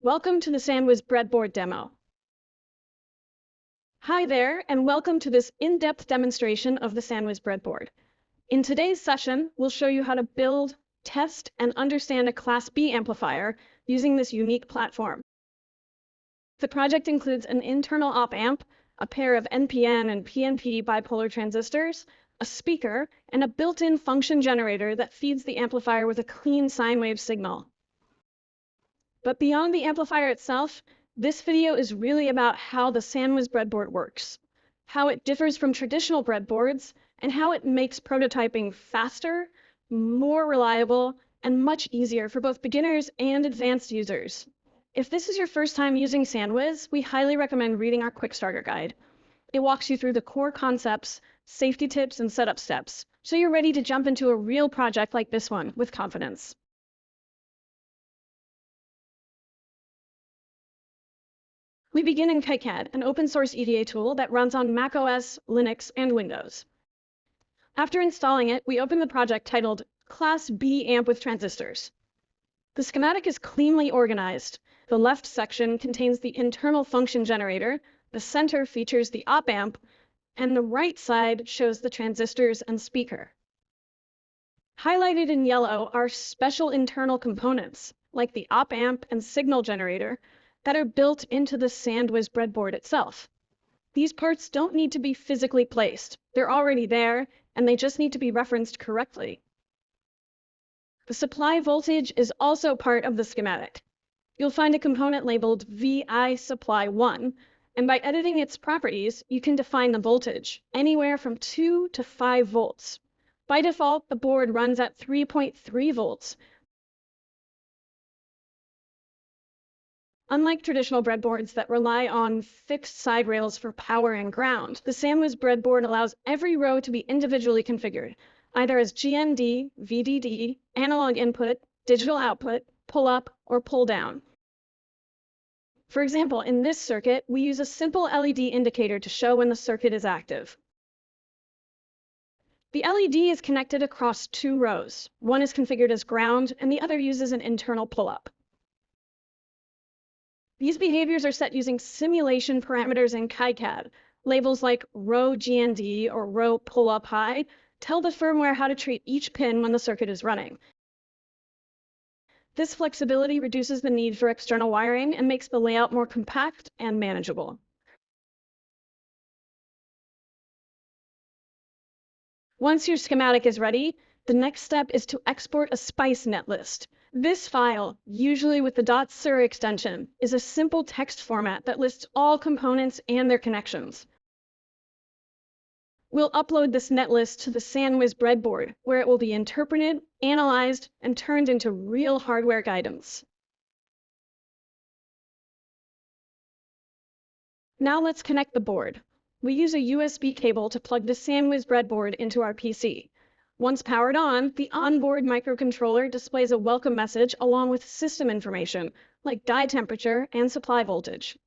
Welcome to the Sandwizz Breadboard demo. Hi there, and welcome to this in-depth demonstration of the Sandwizz Breadboard. In today's session, we'll show you how to build, test, and understand a Class B amplifier using this unique platform. The project includes an internal op-amp, a pair of NPN and PNP bipolar transistors, a speaker, and a built-in function generator that feeds the amplifier with a clean sine wave signal. But beyond the amplifier itself, this video is really about how the Sandwizz breadboard works, how it differs from traditional breadboards, and how it makes prototyping faster, more reliable, and much easier for both beginners and advanced users. If this is your first time using Sandwizz, we highly recommend reading our quick starter guide. It walks you through the core concepts, safety tips, and setup steps, so you're ready to jump into a real project like this one with confidence. We begin in KiCad, an open-source EDA tool that runs on macOS, Linux, and Windows. After installing it, we open the project titled Class B Amp with Transistors. The schematic is cleanly organized. The left section contains the internal function generator, the center features the op-amp, and the right side shows the transistors and speaker. Highlighted in yellow are special internal components, like the op-amp and signal generator, that are built into the Sandwizz breadboard itself. These parts don't need to be physically placed. They're already there, and they just need to be referenced correctly. The supply voltage is also part of the schematic. You'll find a component labeled VI supply 1, and by editing its properties, you can define the voltage, anywhere from 2 to 5 volts. By default, the board runs at 3.3 volts, Unlike traditional breadboards that rely on fixed side rails for power and ground, the Sandwizz breadboard allows every row to be individually configured, either as GND, VDD, analog input, digital output, pull-up, or pull-down. For example, in this circuit, we use a simple LED indicator to show when the circuit is active. The LED is connected across 2 rows. One is configured as ground, and the other uses an internal pull-up. These behaviors are set using simulation parameters in KiCad. Labels like row GND or row pull-up high tell the firmware how to treat each pin when the circuit is running. This flexibility reduces the need for external wiring and makes the layout more compact and manageable. Once your schematic is ready, the next step is to export a SPICE netlist. This file, usually with the .sir extension, is a simple text format that lists all components and their connections. We'll upload this netlist to the Sandwizz breadboard, where it will be interpreted, analyzed, and turned into real hardware guidance. Now let's connect the board. We use a USB cable to plug the Sandwizz breadboard into our PC. Once powered on, the onboard microcontroller displays a welcome message along with system information, like die temperature and supply voltage.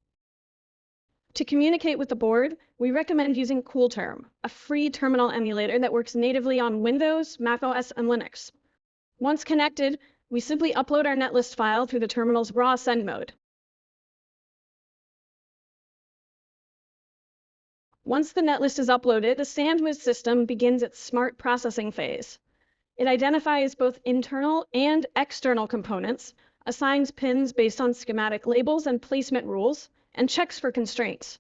To communicate with the board, we recommend using CoolTerm, a free terminal emulator that works natively on Windows, macOS, and Linux. Once connected, we simply upload our netlist file through the terminal's raw send mode. Once the netlist is uploaded, the Sandwizz system begins its smart processing phase. It identifies both internal and external components, assigns pins based on schematic labels and placement rules, and checks for constraints.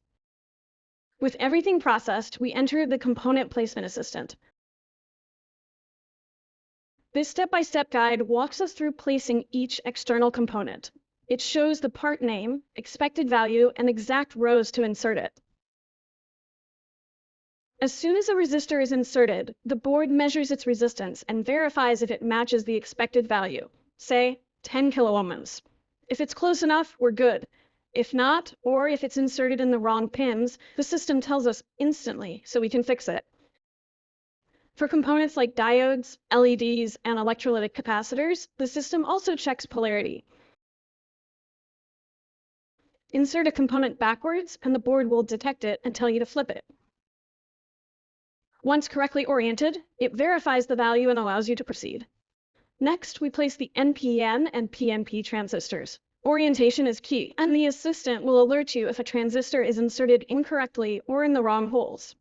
With everything processed, we enter the component placement assistant. This step-by-step guide walks us through placing each external component. It shows the part name, expected value, and exact rows to insert it. As soon as a resistor is inserted, the board measures its resistance and verifies if it matches the expected value, say 10 kiloohms. If it's close enough, we're good. If not, or if it's inserted in the wrong pins, the system tells us instantly so we can fix it. For components like diodes, LEDs, and electrolytic capacitors, the system also checks polarity. Insert a component backwards, and the board will detect it and tell you to flip it. Once correctly oriented, it verifies the value and allows you to proceed. Next, we place the NPN and PNP transistors. Orientation is key, and the assistant will alert you if a transistor is inserted incorrectly or in the wrong holes.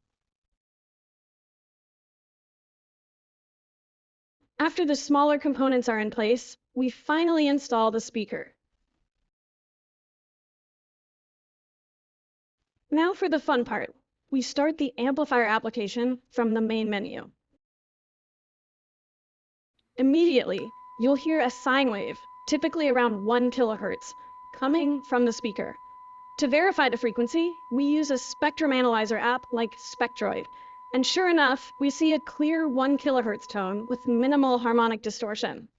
After the smaller components are in place, we finally install the speaker. Now for the fun part. We start the amplifier application from the main menu. Immediately, you'll hear a sine wave, typically around 1 kilohertz, coming from the speaker. To verify the frequency, we use a spectrum analyzer app like Spectroid. And sure enough, we see a clear 1 kilohertz tone with minimal harmonic distortion.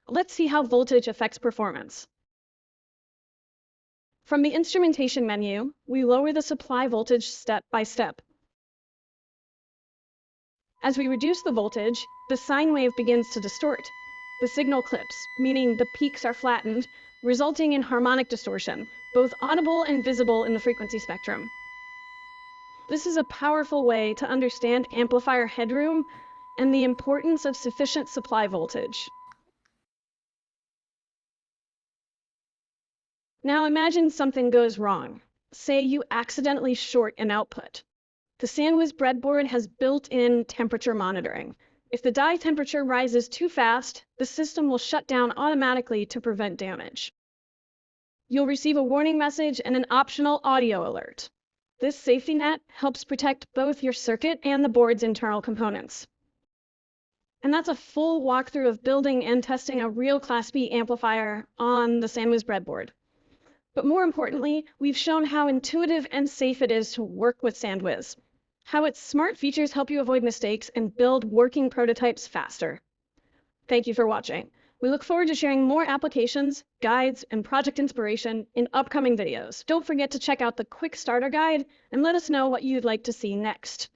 Let's see how voltage affects performance. From the instrumentation menu, we lower the supply voltage step by step. As we reduce the voltage, the sine wave begins to distort. The signal clips, meaning the peaks are flattened, resulting in harmonic distortion, both audible and visible in the frequency spectrum. This is a powerful way to understand amplifier headroom and the importance of sufficient supply voltage. Now imagine something goes wrong. Say you accidentally short an output. The Sandwizz Breadboard has built-in temperature monitoring. If the die temperature rises too fast, the system will shut down automatically to prevent damage. You'll receive a warning message and an optional audio alert. This safety net helps protect both your circuit and the board's internal components. And that's a full walkthrough of building and testing a real Class B amplifier on the Sandwizz Breadboard. But more importantly, we've shown how intuitive and safe it is to work with Sandwizz, how its smart features help you avoid mistakes and build working prototypes faster. Thank you for watching. We look forward to sharing more applications, guides, and project inspiration in upcoming videos. Don't forget to check out the quick starter guide and let us know what you'd like to see next.